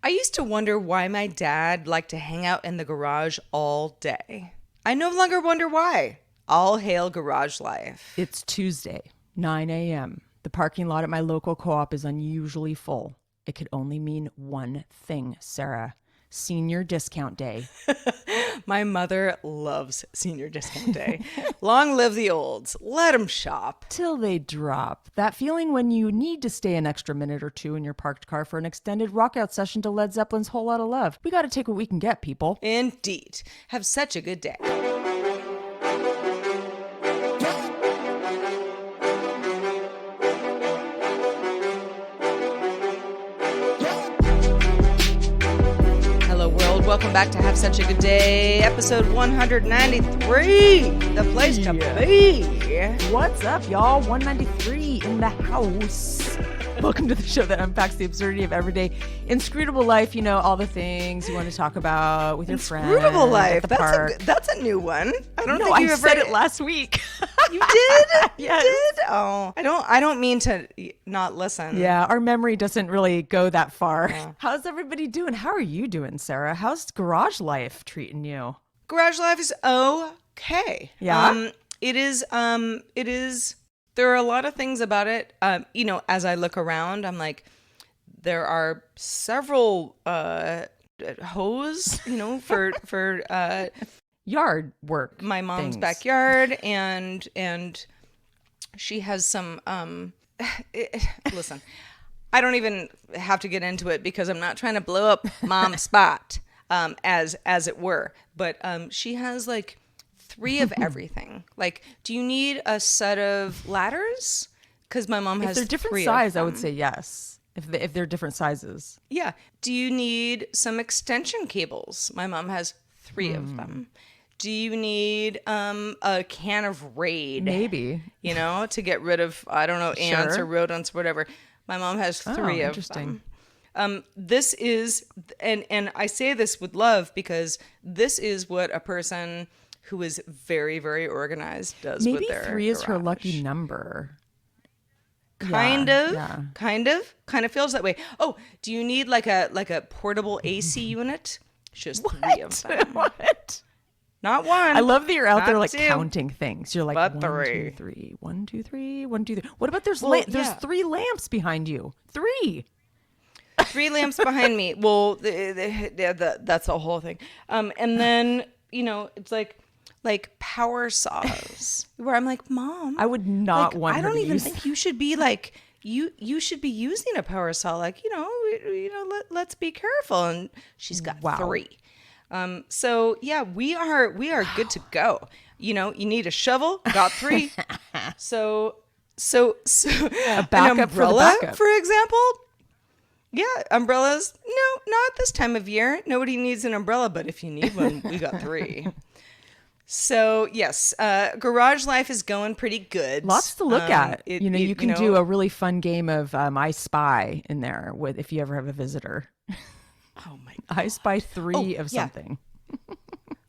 I used to wonder why my dad liked to hang out in the garage all day. I no longer wonder why. All hail garage life. It's Tuesday, 9 a.m. The parking lot at my local co-op is unusually full. It could only mean one thing, Sarah. Senior discount day. My mother loves senior discount day. Long live the olds. Let them shop. Till they drop. That feeling when you need to stay an extra minute or two in your parked car for an extended rockout session to Led Zeppelin's Whole Lotta Love. We got to take what we can get, people. Indeed. Have such a good day. Welcome back to Have Such a Good Day, episode 193, the place to be. What's up, y'all? 193 in the house. Welcome to the show that unpacks the absurdity of everyday inscrutable life. You know, all the things you want to talk about with your friends. Inscrutable life. At the park. That's a new one. I don't think I you said it last week. You did? Yes. You did? Oh, I don't mean to not listen. Yeah, our memory doesn't really go that far. Yeah. How's everybody doing? How are you doing, Sarah? How's garage life treating you? Garage life is okay. Yeah. It is. There are a lot of things about it. You know, as I look around, I'm like, there are several hose, you know, for yard work. My mom's backyard, and she has some. Listen, I don't even have to get into it because I'm not trying to blow up mom's spot, as it were. But she has like 3 of everything. Like, do you need a set of ladders? Because my mom has 3 of them. If they're different size, I would say yes. If they're different sizes. Yeah. Do you need some extension cables? My mom has 3 of them. Do you need a can of Raid? Maybe. You know, to get rid of, I don't know, ants or rodents, whatever. My mom has 3 of them. This is, and I say this with love because this is what a person who is very, very organized does with their Maybe 3 is her garage. lucky number. Kind of feels that way. Oh, do you need like a portable AC unit? Just 3 of them. What? Not 1. I love that you're out there like 2. counting things. You're like, but 1, 3. 2, 3, 1, 2, 3, 1, 2, 3. What about there's 3 lamps behind you? 3. 3 lamps behind me. Well, that's the whole thing. And then, you know, it's like power saws where I'm like, Mom, I would not want her I don't to even use think you should be like, you should be using a power saw. Like, you know, let's be careful. And she's got 3. So yeah, we are good to go. You know, you need a shovel, got 3. So a backup an umbrella, for the backup. for example. Yeah, umbrellas. No, not this time of year. Nobody needs an umbrella, but if you need one, we got 3. So yes, garage life is going pretty good. Lots to look at. You can do a really fun game of I Spy in there with if you ever have a visitor. Oh my God. I Spy 3 of something.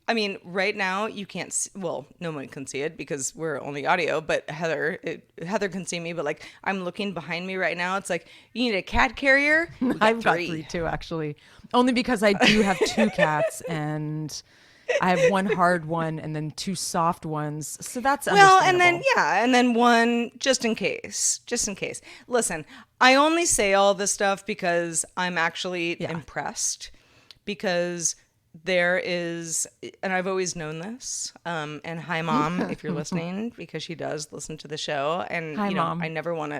I mean, right now you can't well, no one can see it because we're only audio, but Heather can see me, but like I'm looking behind me right now. It's like, you need a cat carrier? I've got 3 too, actually. Only because I do have 2 cats and I have 1 hard one and then 2 soft ones. So that's understandable. and then 1 just in case. Listen, I only say all this stuff because I'm actually impressed because there is, and I've always known this, and hi Mom, if you're listening, because she does listen to the show, and hi, Mom. I never want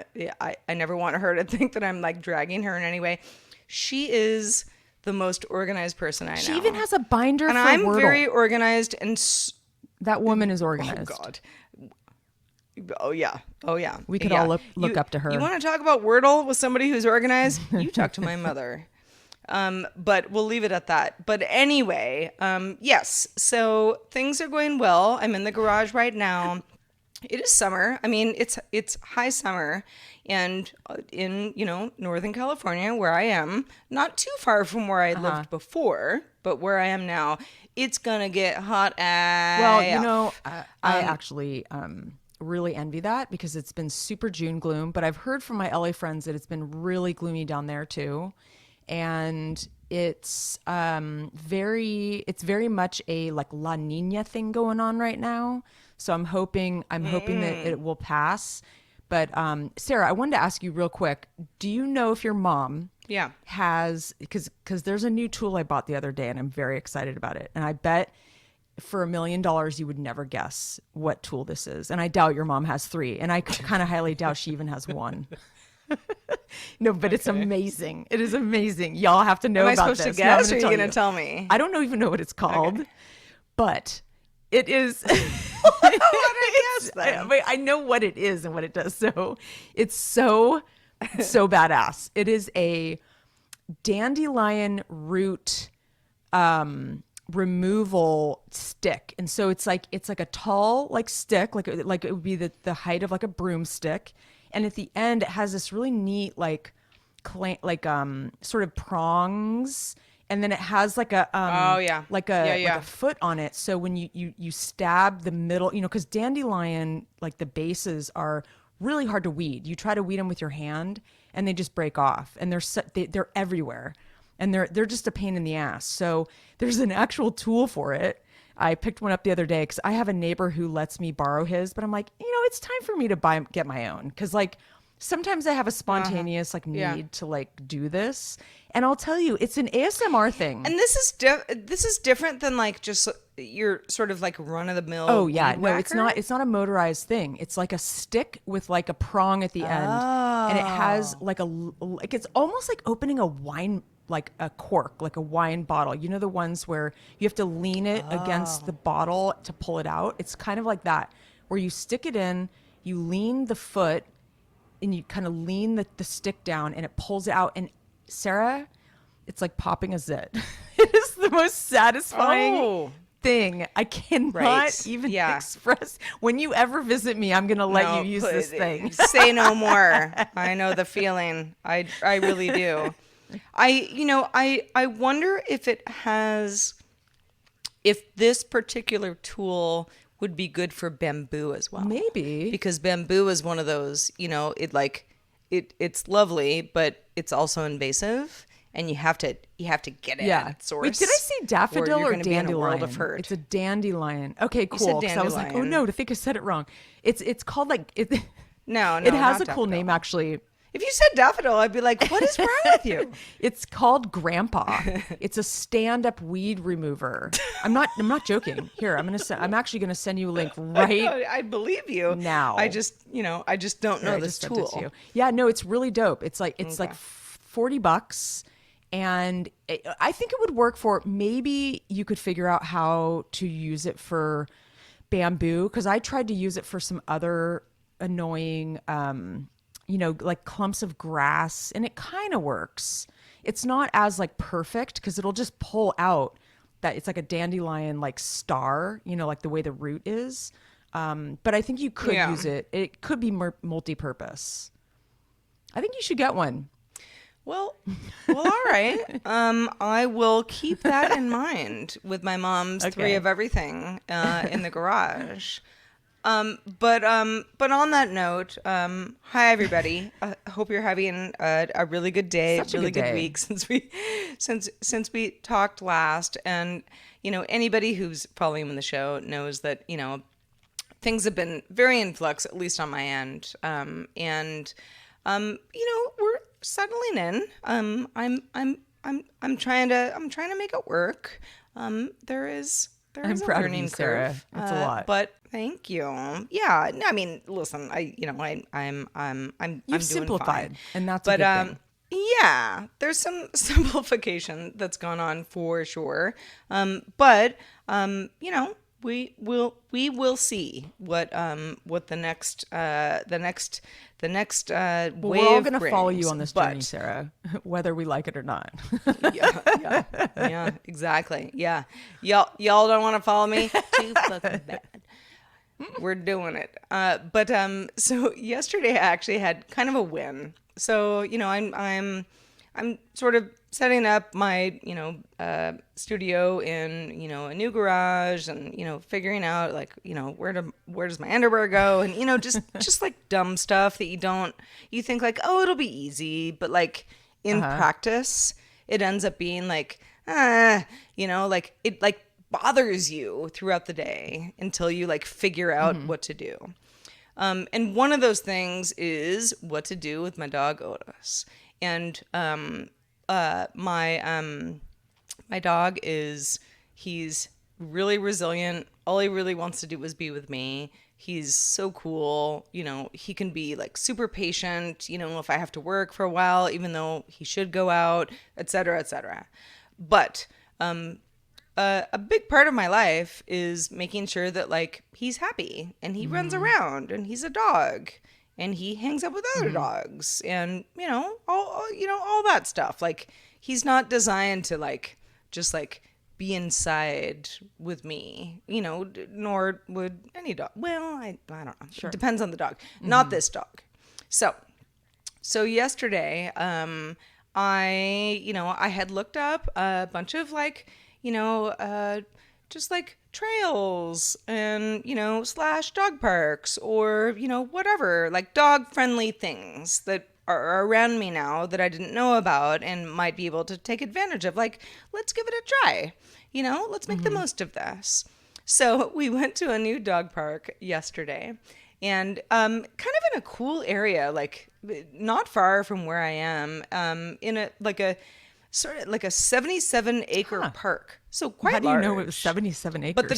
her to think that I'm like dragging her in any way. She is the most organized person I know. She even has a binder and for I'm Wordle. very organized and that woman is organized. Oh God. Oh yeah. We could all look up to her. You want to talk about Wordle with somebody who's organized? You talk to my mother. But we'll leave it at that. But anyway, yes. So things are going well. I'm in the garage right now. It is summer. I mean, it's high summer, and in Northern California, where I am, not too far from where I lived before, but where I am now, it's gonna get hot as well. I actually really envy that because it's been super June gloom. But I've heard from my LA friends that it's been really gloomy down there too. and it's very much a like La Nina thing going on right now. So I'm hoping that it will pass. But Sarah, I wanted to ask you real quick. Do you know if your mom Yeah. has, because there's a new tool I bought the other day and I'm very excited about it. And I bet for $1 million you would never guess what tool this is. And I doubt your mom has 3. And I kind of highly doubt she even has 1. No, but it's amazing. It is amazing. Y'all have to know Am I about supposed this. to No, I'm guess, or are you tell going to tell me? I don't even know what it's called, but it is. I know what it is and what it does. So it's so badass. It is a dandelion root removal stick, and so it's like a tall like stick, like it would be the height of like a broomstick, and at the end it has this really neat like sort of prongs, and then it has like a like a foot on it. So when you stab the middle, because dandelion, like the bases are really hard to weed. You try to weed them with your hand and they just break off, and they're everywhere, and they're just a pain in the ass. So there's an actual tool for it. I picked one up the other day because I have a neighbor who lets me borrow his, but I'm like, it's time for me to get my own, because like sometimes I have a spontaneous need to like do this. And I'll tell you, it's an ASMR thing. And this is different than like just your sort of like run of the mill. Oh yeah, weed no, whacker? it's not a motorized thing. It's like a stick with like a prong at the end, and it has like it's almost like opening a wine, like a cork, like a wine bottle. You know, the ones where you have to lean it against the bottle to pull it out. It's kind of like that, where you stick it in, you lean the foot, and you kind of lean the stick down, and it pulls it out. And Sarah, it's like popping a zit. It is the most satisfying thing. I cannot even express. When you ever visit me, I'm gonna let you use this thing. Say no more. I know the feeling. I really do. I wonder if this particular tool would be good for bamboo as well. Maybe. Because bamboo is one of those, it's lovely, but it's also invasive, and you have to get it at its source. Wait, did I say daffodil or gonna be in a world dandelion? of hurt. It's a dandelion. Okay, You said cool. 'Cause I was like, oh dandelion. no, I think I said it wrong. It's called like it. No, it has not a cool daffodil. name actually. If you said daffodil, I'd be like, what is wrong with you? It's called Grandpa. It's a stand-up weed remover. I'm not joking. Here, I'm actually gonna send you a link right I believe you now. I just don't know I this just sent it to tool. you. Yeah, no, it's really dope. It's like $40, and I think it would work for, maybe you could figure out how to use it for bamboo, because I tried to use it for some other annoying like clumps of grass, and it kind of works. It's not as like perfect because it'll just pull out that it's like a dandelion like star, like the way the root is. But I think you could use it. It could be multi-purpose. I think you should get one. Well, all right. I will keep that in mind with my mom's 3 of everything in the garage. But on that note, hi everybody. I hope you're having a really good day, Such a really good good day. week since we talked last. And anybody who's following in the show knows that things have been very in flux, at least on my end. And we're settling in. I'm trying to make it work. There is I'm a proud of learning you, Sarah. curve. It's a lot. But thank you. Yeah. I mean, listen, I'm You've doing simplified, fine. and that's a But good thing. yeah, there's some simplification that's gone on for sure. But we will see what the next Well, wave we're all going to follow brings. you on this But- journey, Sarah, whether we like it or not. yeah, exactly. Yeah, y'all don't want to follow me? Too fucking bad. We're doing it. So yesterday I actually had kind of a win. So I'm sort of setting up my studio in a new garage, and figuring out like where does my underwear go, and just like dumb stuff that you think like, oh, it'll be easy, but like in practice it ends up being like, like it like bothers you throughout the day until you like figure out what to do. And one of those things is what to do with my dog Otis. And my dog he's really resilient. All he really wants to do is be with me. He's so cool. He can be like super patient, if I have to work for a while, even though he should go out, et cetera, et cetera. But a big part of my life is making sure that like he's happy and he runs around and he's a dog and he hangs out with other dogs and all that stuff. Like he's not designed to like just like be inside with me, nor would any dog. Well, I don't know. Sure. It depends on the dog. Not this dog. So yesterday, I had looked up a bunch of like, just like trails and, / dog parks or, whatever, like dog friendly things that are around me now that I didn't know about and might be able to take advantage of. Like, let's give it a try. Let's make the most of this. So we went to a new dog park yesterday and kind of in a cool area, like not far from where I am, in a sort of like a 77-acre park. So quite How do you large. know it was 77 acres? But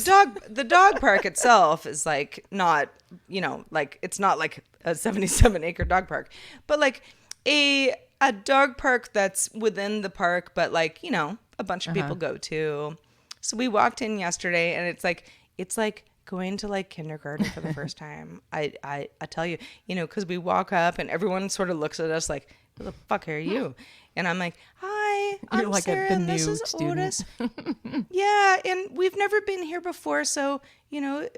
the dog park itself is like not, like it's not like a 77-acre dog park, but like a dog park that's within the park, but like, a bunch of people go to. So we walked in yesterday and it's like going to like kindergarten for the first time. I tell you, because we walk up and everyone sort of looks at us like, who the fuck are you? And I'm like, hi, I'm like Sarah, the and this new is student. Otis. Yeah, and we've never been here before, so is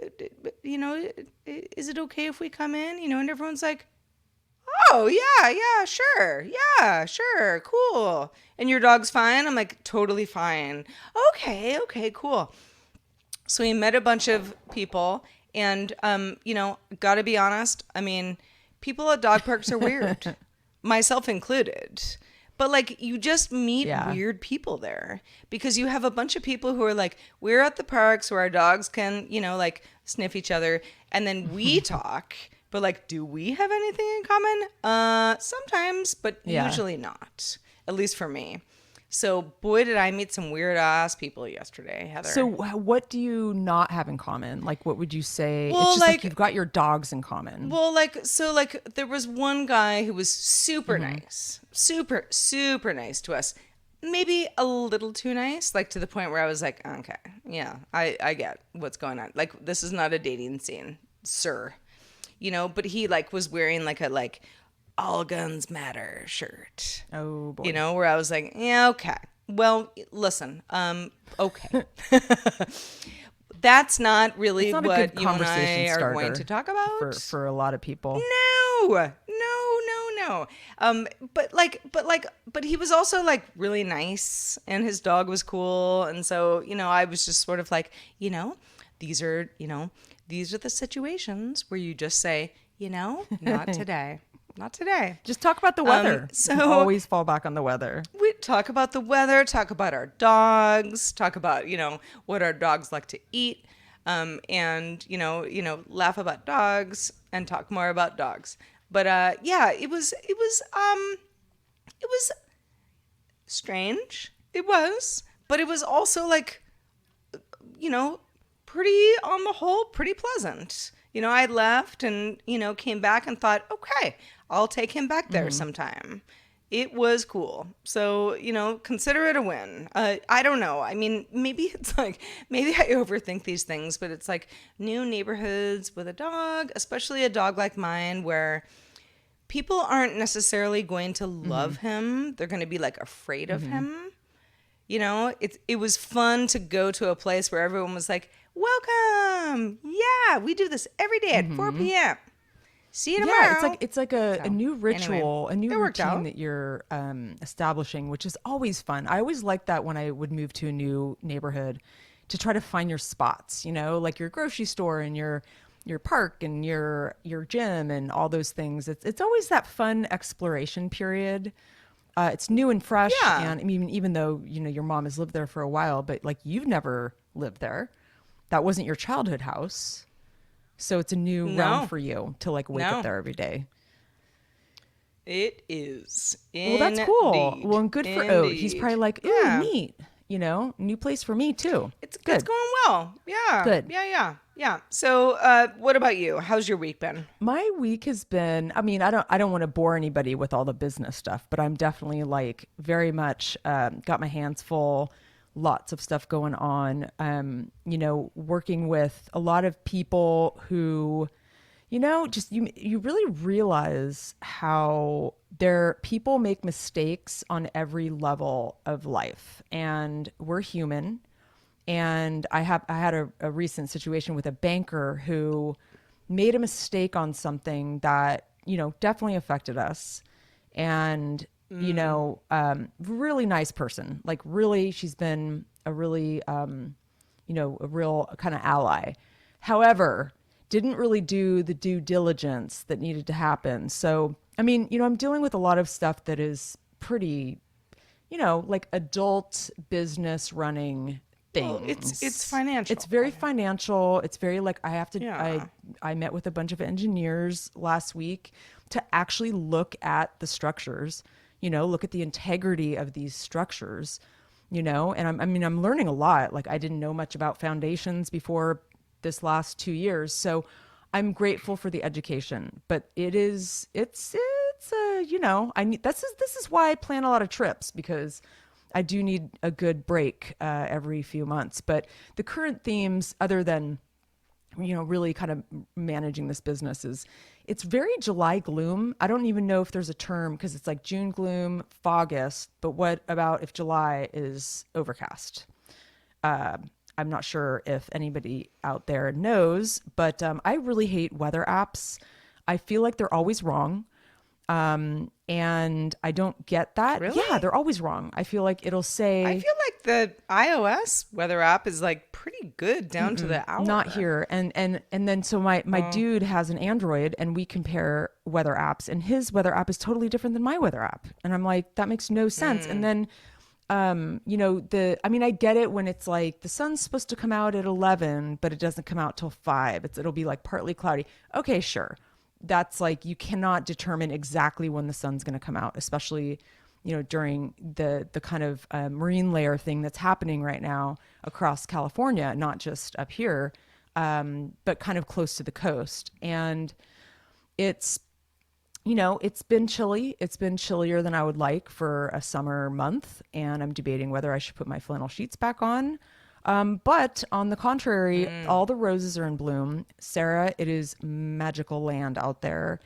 it okay if we come in? And everyone's like, oh yeah, sure, cool. And your dog's fine? I'm like, totally fine. Okay, cool. So we met a bunch of people, and gotta be honest. I mean, people at dog parks are weird, myself included. But like you just meet weird people there because you have a bunch of people who are like, we're at the parks where our dogs can, like sniff each other, and then we talk. But like, do we have anything in common? Sometimes, but usually not. At least for me. So boy, did I meet some weird ass people yesterday, Heather. So what do you not have in common? Like, what would you say? Well, it's just like like you've got your dogs in common. Well, there was one guy who was super nice, super, super nice to us. Maybe a little too nice, like to the point where I was like, okay, yeah, I get what's going on. Like, this is not a dating scene, sir. But he like was wearing like a like all guns matter shirt. Oh boy. Where I was like, yeah, okay. Well, listen, okay. That's not really It's not what a good you and I conversation are starter going to talk about. for a lot of people. No. But he was also like really nice, and his dog was cool, and so I was just sort of like, these are the situations where you just say, not today. Not today. Just talk about the weather. so- You always fall back on the weather. We talk about the weather, talk about our dogs, talk about, what our dogs like to eat, and, laugh about dogs and talk more about dogs. But, it was strange. It was, but it was also like, pretty, on the whole, pretty pleasant. I left and, came back and thought, okay, I'll take him back there sometime. It was cool. So, consider it a win. I don't know. I mean, maybe I overthink these things, but it's like new neighborhoods with a dog, especially a dog like mine, where people aren't necessarily going to love him. They're going to be like afraid of him. It was fun to go to a place where everyone was like, welcome. Yeah, we do this every day at 4 p.m. See you tomorrow. Yeah, it's like a new ritual, a new it worked routine out. that you're establishing, which is always fun. I always liked that when I would move to a new neighborhood, to try to find your spots, like your grocery store and your park and your gym and all those things. It's always that fun exploration period It's new and fresh. Yeah. And I mean, even though, your mom has lived there for a while, but like you've never lived there. That wasn't your childhood house. So it's a new realm No. for you to like wake up No. there every day. It is. Well, that's cool. Indeed. Well, and good for Oat. He's Indeed. probably like, ooh, Yeah. neat. New place for me too. It's Good. going well. Yeah. Good. Yeah. So, what about you? How's your week been? My week has been, I mean, I don't want to bore anybody with all the business stuff, but I'm definitely like very much got my hands full, lots of stuff going on. Working with a lot of people who, just you really realize how people make mistakes on every level of life, and we're human. And I had a recent situation with a banker who made a mistake on something that, definitely affected us. And, really nice person, like really, she's been a really, a real kind of ally. However, didn't really do the due diligence that needed to happen. So, I mean, I'm dealing with a lot of stuff that is pretty, like adult business running things. Well, it's financial. It's very financial. It's very like I have to. Yeah. I met with a bunch of engineers last week to actually look at the structures. Look at the integrity of these structures. And I'm learning a lot. Like I didn't know much about foundations before this last 2 years, so I'm grateful for the education. But it's I need this is why I plan a lot of trips, because I do need a good break every few months. But the current themes, other than, really kind of managing this business, is it's very July gloom. I don't even know if there's a term, because it's like June gloom, August. But what about if July is overcast? I'm not sure if anybody out there knows, but I really hate weather apps. I feel like they're always wrong. And I don't get that. Really? Yeah, they're always wrong. I feel like it'll say, I feel like the iOS weather app is like pretty good down to the hour. not here. And then so my dude has an Android, and we compare weather apps, and his weather app is totally different than my weather app. And I'm like, that makes no sense. And then I get it when it's like the sun's supposed to come out at 11, but it doesn't come out till 5. It'll be like partly cloudy. Okay, sure. That's like, you cannot determine exactly when the sun's going to come out, especially, during the kind of marine layer thing that's happening right now across California, not just up here, but kind of close to the coast. And it's been chilly. It's been chillier than I would like for a summer month. And I'm debating whether I should put my flannel sheets back on. But on the contrary, all the roses are in bloom. Sarah, it is magical land out there.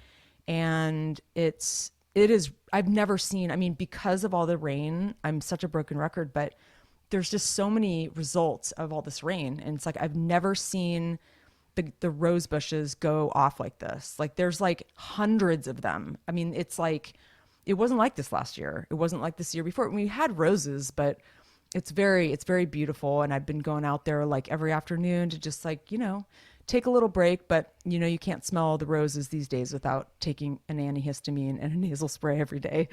And it is, I've never seen, I mean, because of all the rain, I'm such a broken record, but there's just so many results of all this rain. And it's like, I've never seen the rose bushes go off like this. Like there's like hundreds of them. I mean, it's like, it wasn't like this last year. It wasn't like this year before. We had roses, but it's very beautiful. And I've been going out there like every afternoon to just like, take a little break. But you can't smell the roses these days without taking an antihistamine and a nasal spray every day.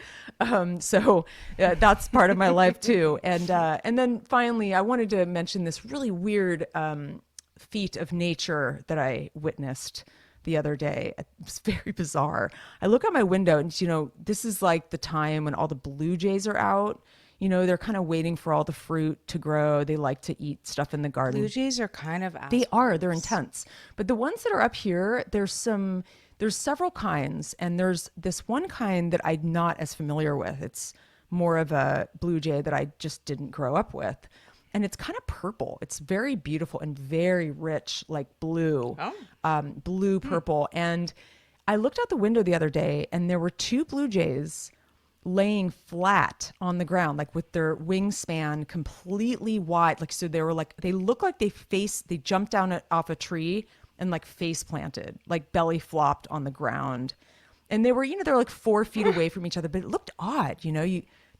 So that's part of my life too. And then finally, I wanted to mention this really weird feat of nature that I witnessed the other day. It's very bizarre. I look out my window and, this is like the time when all the blue jays are out. They're kind of waiting for all the fruit to grow. They like to eat stuff in the garden. Blue jays are kind of assholes. They are. They're intense. But the ones that are up here, there's several kinds. And there's this one kind that I'm not as familiar with. It's more of a blue jay that I just didn't grow up with. And it's kind of purple. It's very beautiful and very rich, like blue, blue purple. And I looked out the window the other day, and there were 2 blue jays laying flat on the ground, like with their wingspan completely wide. Like, so they were like, they look like they jumped down off a tree and like face planted, like belly flopped on the ground. And they were, they're like 4 feet away from each other, but it looked odd.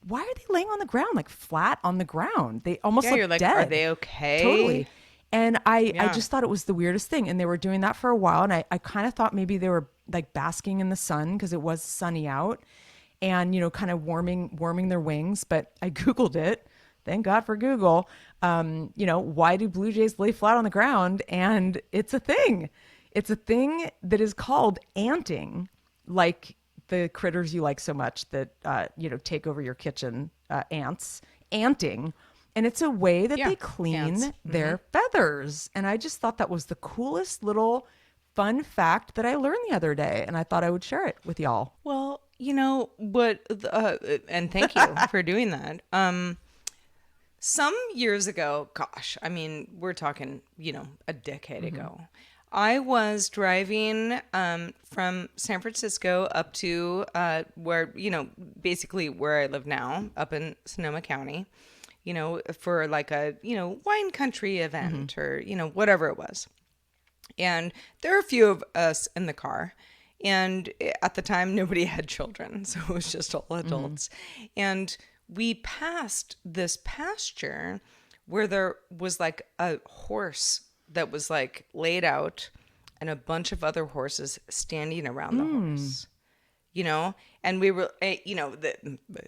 Why are they laying on the ground, like flat on the ground? They almost look you're like, dead. are they okay? Totally. And I just thought it was the weirdest thing. And they were doing that for a while. And I kind of thought maybe they were like basking in the sun because it was sunny out. and, you know, kind of warming their wings. But I Googled it. Thank God for Google. You know, why do blue jays lay flat on the ground? And it's a thing. It's a thing that is called anting, like the critters you like so much that, you know, take over your kitchen, ants, anting. And it's a way that Yeah, they clean ants. their feathers. And I just thought that was the coolest little fun fact that I learned the other day. And I thought I would share it with y'all. Well, you know, and thank you for doing that. Some years ago, gosh, I mean, we're talking, you know, a decade ago, I was driving from San Francisco up to where, you know, basically where I live now, up in Sonoma County, you know, for like a, you know, wine country event or, you know, whatever it was. And there are a few of us in the car. And at the time, nobody had children. So it was just all adults. And we passed this pasture where there was like a horse that was like laid out and a bunch of other horses standing around the horse, you know? And we were, you know,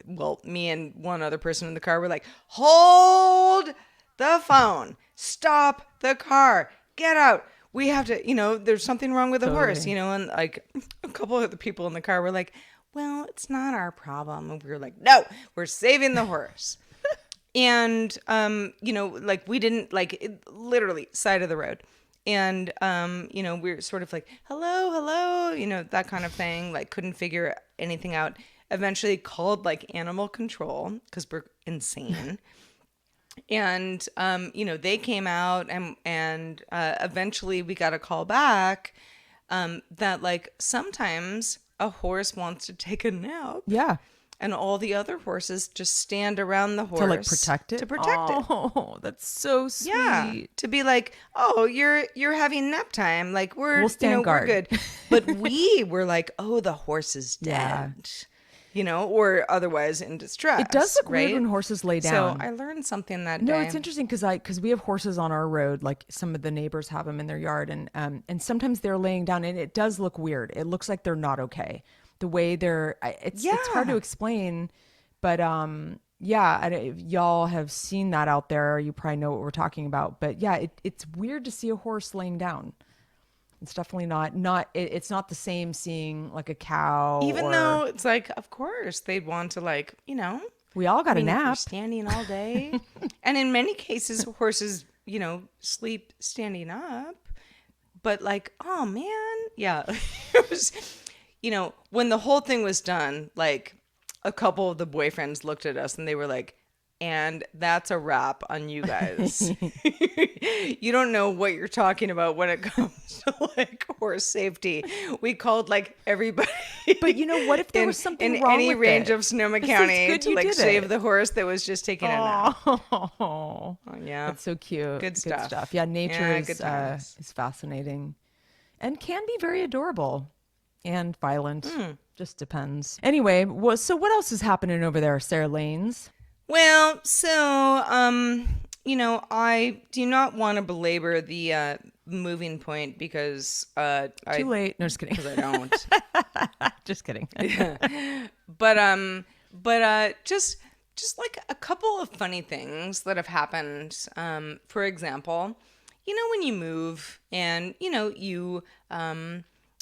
well, me and one other person in the car were like, hold the phone, stop the car, get out. We have to, you know, there's something wrong with the horse, you know? And like a couple of the people in the car were like, well, it's not our problem. And we were like, no, we're saving the horse. And, you know, like we didn't literally side of the road. And, you know, we were sort of like, hello, you know, that kind of thing. Like couldn't figure anything out. Eventually called like animal control because we're insane. And, you know, they came out and eventually we got a call back that like sometimes a horse wants to take a nap. Yeah. And all the other horses just stand around the horse To like protect it? To protect it. Oh, that's so sweet. Yeah. To be like, oh, you're having nap time. Like We'll stand you know, guard. we're good. But we were like, oh, the horse is dead. Yeah. You know, or otherwise in distress. It does look right? weird when horses lay So down. I learned something that day. No, it's interesting because we have horses on our road. Like some of the neighbors have them in their yard, and sometimes they're laying down, and it does look weird. It looks like they're not okay. The way it's hard to explain, but yeah, if y'all have seen that out there, you probably know what we're talking about. But yeah, it's weird to see a horse laying down. It's definitely it's not the same seeing like a cow. Even though it's like, of course, they'd want to like, you know. We all got I mean, a if you're nap. standing all day. And in many cases, horses, you know, sleep standing up. But like, oh man. Yeah. It was, you know, when the whole thing was done, like a couple of the boyfriends looked at us and they were like, and that's a wrap on you guys. You don't know what you're talking about when it comes to like horse safety. We called like everybody. But you know what if there was something in wrong any with range it? of Sonoma This is County good to you like did save it. the horse that was just taking a nap. Oh, Yeah. that's so cute. Good stuff. Yeah, nature Yeah, good times. is fascinating, and can be very adorable and violent. Just depends. Anyway, so what else is happening over there, Sarah Lanes? Well, so, you know, I do not want to belabor the moving point because Too late. No, just kidding. because I don't. Just kidding. But just like a couple of funny things that have happened. For example, you know, when you move and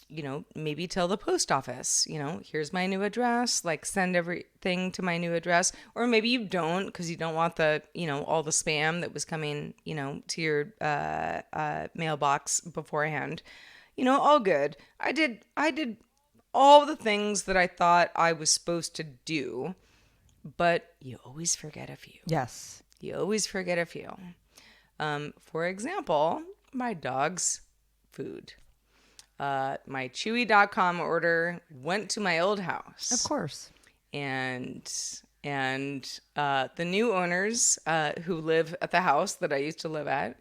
you know, maybe tell the post office, you know, here's my new address, like send everything to my new address. Or maybe you don't because you don't want the, you know, all the spam that was coming, you know, to your mailbox beforehand. You know, all good. I did all the things that I thought I was supposed to do, but you always forget a few. Yes. You always forget a few. For example, my dog's food. My Chewy.com order went to my old house. Of course. And the new owners who live at the house that I used to live at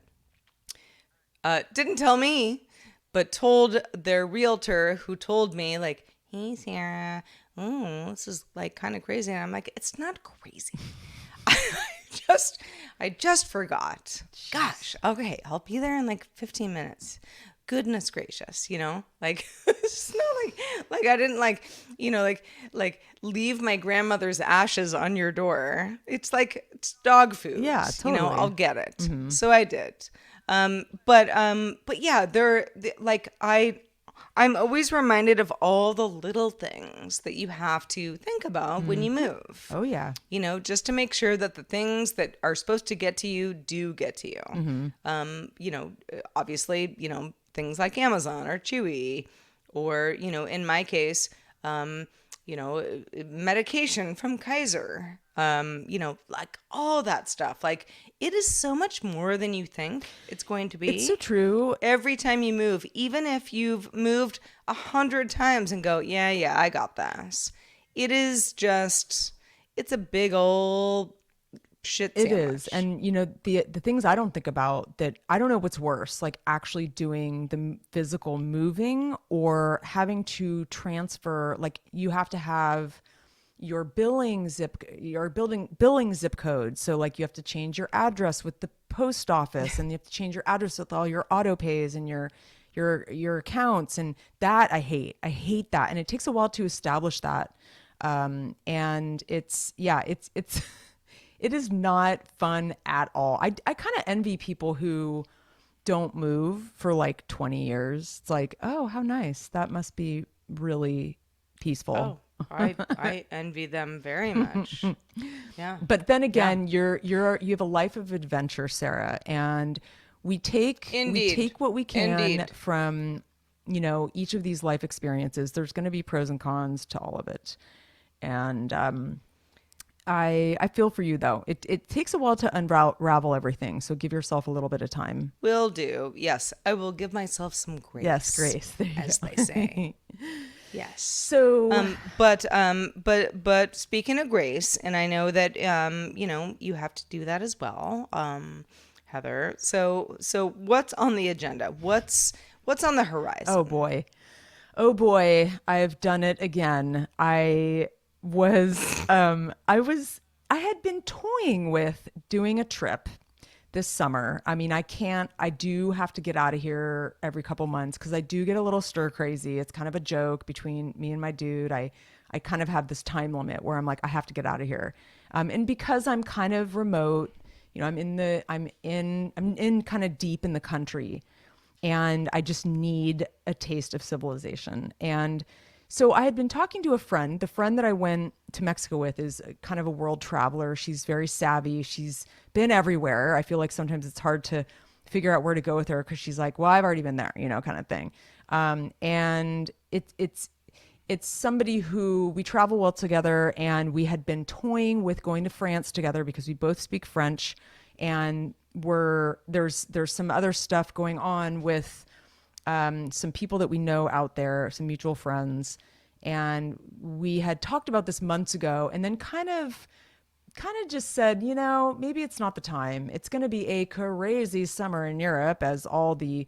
didn't tell me, but told their realtor who told me like, hey, Sarah, this is like kind of crazy. And I'm like, it's not crazy. I just forgot. Gosh. Okay. I'll be there in like 15 minutes. goodness gracious, like it's not like I didn't like leave my grandmother's ashes on your door. It's like it's dog food. Yeah, totally. I'll get it. So I did. But yeah, like I'm always reminded of all the little things that you have to think about when you move. Oh yeah. Just to make sure that the things that are supposed to get to you do get to you. Obviously, things like Amazon or Chewy, or, in my case, medication from Kaiser, like all that stuff. Like it is so much more than you think it's going to be. It's so true. Every time you move, even if you've moved 100 times and go, yeah, I got this. It is just, it's a big old shit It sandwich. is. And the things I don't think about, that I don't know what's worse, like actually doing the physical moving or having to transfer, like you have to have your billing zip code. So like you have to change your address with the post office, and you have to change your address with all your auto pays and your accounts, and that I hate that. And it takes a while to establish that. And it's it is not fun at all. I kind of envy people who don't move for like 20 years. It's like, oh, how nice. That must be really peaceful. Oh, I envy them very much. Yeah. But then again, you have a life of adventure, Sarah, and we take what we can Indeed. from each of these life experiences. There's going to be pros and cons to all of it, and I feel for you though. It takes a while to unravel everything, so give yourself a little bit of time. Will do. Yes, I will give myself some grace. Yes, grace. There you as go. they say. Yes. So But speaking of grace, and I know that you have to do that as well, Heather. So what's on the agenda? What's on the horizon? oh boy, I've done it again. I had been toying with doing a trip this summer. I mean, I do have to get out of here every couple months because I do get a little stir crazy. It's kind of a joke between me and my dude. I kind of have this time limit where I'm like, I have to get out of here. And because I'm kind of remote, I'm in kind of deep in the country, and I just need a taste of civilization. And so I had been talking to a friend. The friend that I went to Mexico with is kind of a world traveler. She's very savvy. She's been everywhere. I feel like sometimes it's hard to figure out where to go with her because she's like, well, I've already been there, kind of thing. And it's somebody who we travel well together, and we had been toying with going to France together because we both speak French, and there's some other stuff going on with some people that we know out there, some mutual friends. And we had talked about this months ago, and then kind of just said, maybe it's not the time. It's going to be a crazy summer in Europe, as all the,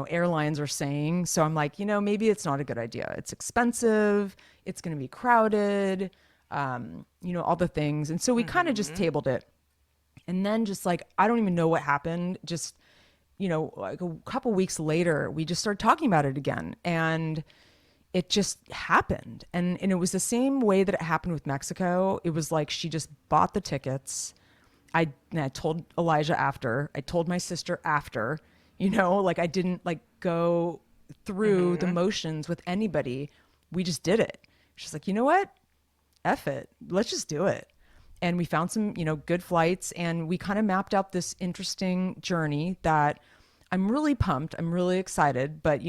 airlines are saying. So I'm like, maybe it's not a good idea. It's expensive. It's going to be crowded, all the things. And so we kind of just tabled it. And then just like, I don't even know what happened. Just, like a couple weeks later, we just started talking about it again, and it just happened. And it was the same way that it happened with Mexico. It was like, she just bought the tickets. I told Elijah after, I told my sister after, like I didn't like go through the motions with anybody. We just did it. She's like, you know what? F it. Let's just do it. And we found some, good flights, and we kind of mapped out this interesting journey that I'm really pumped. I'm really excited. But,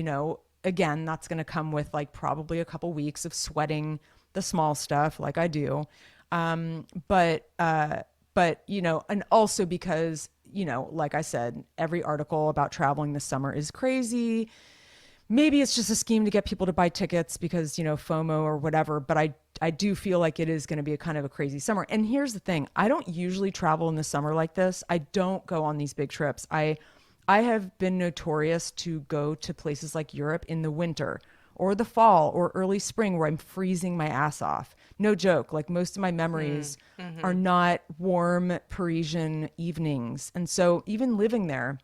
again, that's going to come with like probably a couple weeks of sweating the small stuff like I do. But, and also because, like I said, every article about traveling this summer is crazy. Maybe it's just a scheme to get people to buy tickets because, FOMO or whatever. But I do feel like it is going to be a kind of a crazy summer. And here's the thing. I don't usually travel in the summer like this. I don't go on these big trips. I have been notorious to go to places like Europe in the winter or the fall or early spring where I'm freezing my ass off. No joke. Like most of my memories are not warm Parisian evenings. And so even living there,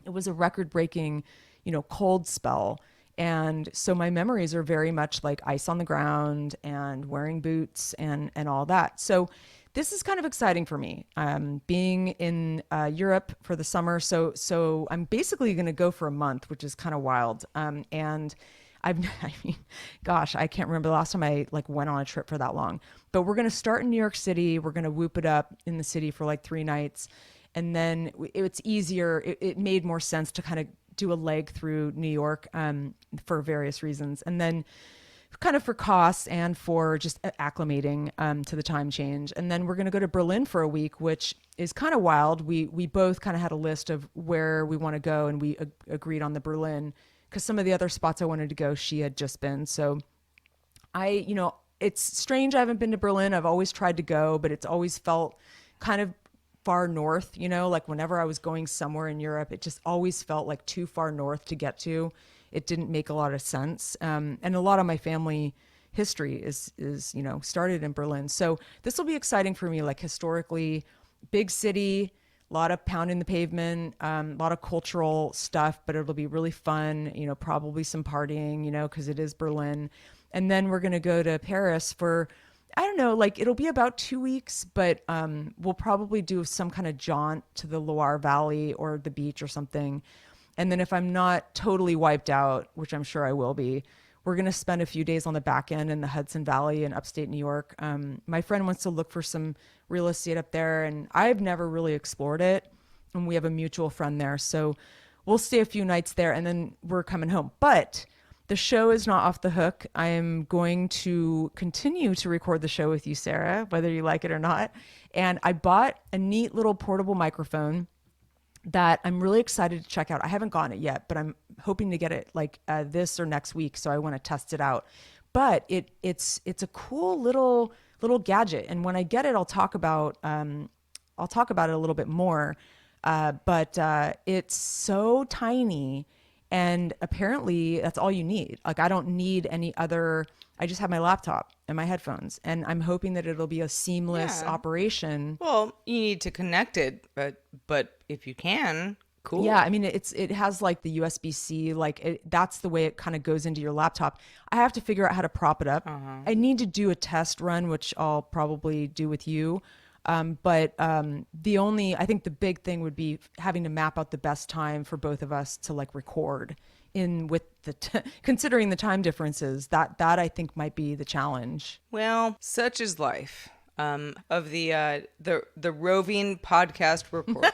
it was a record-breaking cold spell. And so my memories are very much like ice on the ground and wearing boots and all that. So this is kind of exciting for me, being in Europe for the summer. So I'm basically going to go for a month, which is kind of wild. And I mean, gosh, I can't remember the last time I like went on a trip for that long. But we're going to start in New York City. We're going to whoop it up in the city for like 3 nights, and then it's easier. It made more sense to kind of do a leg through New York, for various reasons, and then kind of for costs and for just acclimating to the time change. And then we're going to go to Berlin for a week, which is kind of wild. We both kind of had a list of where we want to go, and we agreed on the Berlin because some of the other spots I wanted to go, she had just been. So it's strange. I haven't been to Berlin. I've always tried to go, but it's always felt kind of far north, like whenever I was going somewhere in Europe, it just always felt like too far north to get to. It didn't make a lot of sense. And a lot of my family history is started in Berlin. So this will be exciting for me, like historically, big city, a lot of pounding the pavement, a lot of cultural stuff, but it'll be really fun, probably some partying, because it is Berlin. And then we're going to go to Paris for, I don't know, like it'll be about 2 weeks, but we'll probably do some kind of jaunt to the Loire Valley or the beach or something. And then if I'm not totally wiped out, which I'm sure I will be, we're going to spend a few days on the back end in the Hudson Valley in upstate New York. My friend wants to look for some real estate up there, and I've never really explored it. And we have a mutual friend there. So we'll stay a few nights there, and then we're coming home. But the show is not off the hook. I am going to continue to record the show with you, Sarah, whether you like it or not. And I bought a neat little portable microphone that I'm really excited to check out. I haven't gotten it yet, but I'm hoping to get it like this or next week. So I want to test it out. But it's a cool little gadget, and when I get it, I'll talk about it a little bit more. But it's so tiny, and apparently that's all you need. Like I don't need any other. I just have my laptop and my headphones, and I'm hoping that it'll be a seamless operation. Well, you need to connect it, but if you can, cool. Yeah, I mean it has like the USB-C, like that's the way it kind of goes into your laptop. I have to figure out how to prop it up. I need to do a test run, which I'll probably do with you. But I think the big thing would be having to map out the best time for both of us to like record in with considering the time differences. That I think might be the challenge. Well, such is life. Of the roving podcast reporter,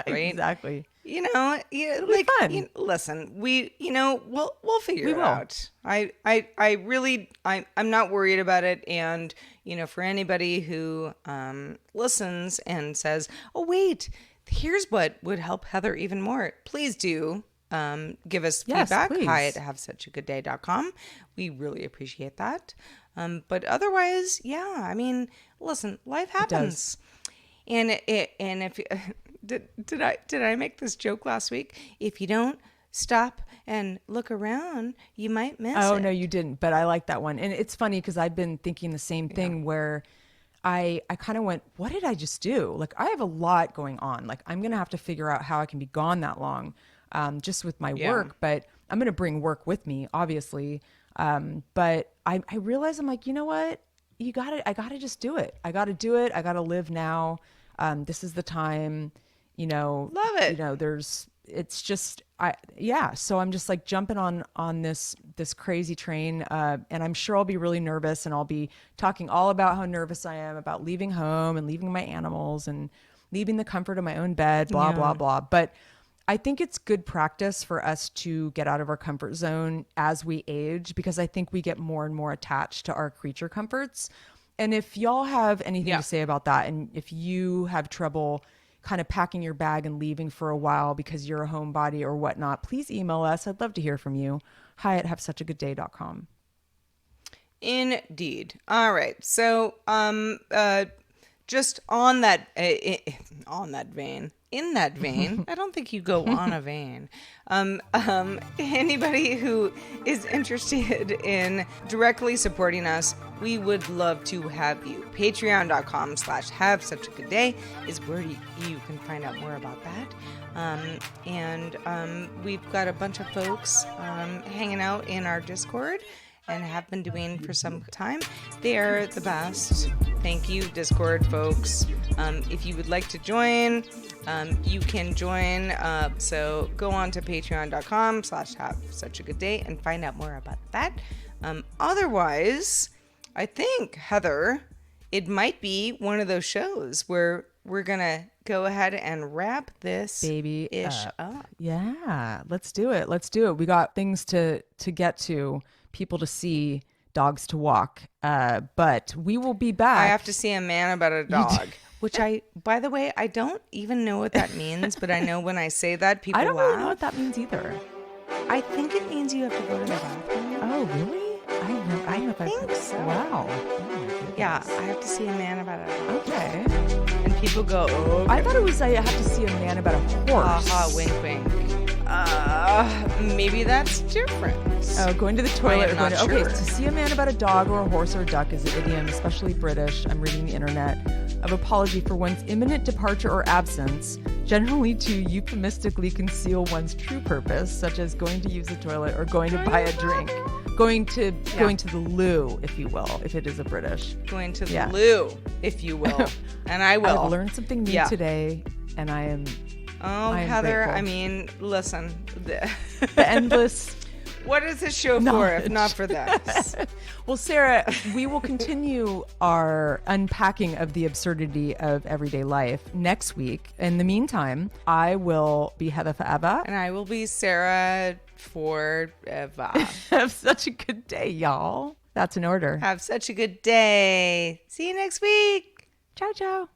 right? Exactly. Like fun. listen, we'll figure it out. I really I'm not worried about it, and for anybody who listens and says, "Oh wait, here's what would help Heather even more," please do give us feedback. Please. Hi at havesutchagoodday.com. We really appreciate that. But otherwise, yeah, I mean, listen, life happens. And if did I make this joke last week? If you don't stop and look around, you might miss it. Oh, no, you didn't. But I like that one. And it's funny because I've been thinking the same thing where I kind of went, what did I just do? Like, I have a lot going on. Like, I'm going to have to figure out how I can be gone that long just with my work. But I'm going to bring work with me, obviously. But I realize I'm like, you know what? I gotta just do it. I gotta do it. I gotta live now. This is the time, Love it. So I'm just like jumping on this crazy train. And I'm sure I'll be really nervous, and I'll be talking all about how nervous I am about leaving home and leaving my animals and leaving the comfort of my own bed, blah, blah, blah. But I think it's good practice for us to get out of our comfort zone as we age, because I think we get more and more attached to our creature comforts. And if y'all have anything to say about that, and if you have trouble kind of packing your bag and leaving for a while because you're a homebody or whatnot, please email us. I'd love to hear from you. Hi at havesutchagoodday.com. Indeed. All right. So just on that vein, in that vein, I don't think you go on a vein. Anybody who is interested in directly supporting us, we would love to have you. Patreon.com/have such a good day is where you can find out more about that. We've got a bunch of folks hanging out in our Discord and have been doing for some time. They are the best. Thank you, Discord folks. If you would like to join, you can join. So go on to patreon.com/have such a good day and find out more about that. Otherwise, I think, Heather, it might be one of those shows where we're going to go ahead and wrap this baby-ish up. Yeah, let's do it. We got things to get to, people to see, dogs to walk. But we will be back. I have to see a man about a dog. Which by the way, I don't even know what that means, but I know when I say that, people laugh. I don't really know what that means either. I think it means you have to go to the bathroom. Oh, really? I think so. Wow. Yeah, I have to see a man about a dog. Okay. And people go, oh. I thought it was I have to see a man about a horse. Wink, wink. Maybe that's different. Oh, going to the toilet. Okay, Sure. to see a man about a dog or a horse or a duck is an idiom, especially British. I'm reading the internet. Of apology for one's imminent departure or absence, generally to euphemistically conceal one's true purpose, such as going to use the toilet or going to buy a drink. Going to the loo, if you will, if it is a British. Going to the loo, if you will. And I will. I've learned something new today, and I am Heather, grateful. I mean, listen. The endless... What is this show for if not for this? Well, Sarah, we will continue our unpacking of the absurdity of everyday life next week. In the meantime, I will be Heather forever. And I will be Sarah forever. Have such a good day, y'all. That's an order. Have such a good day. See you next week. Ciao, ciao.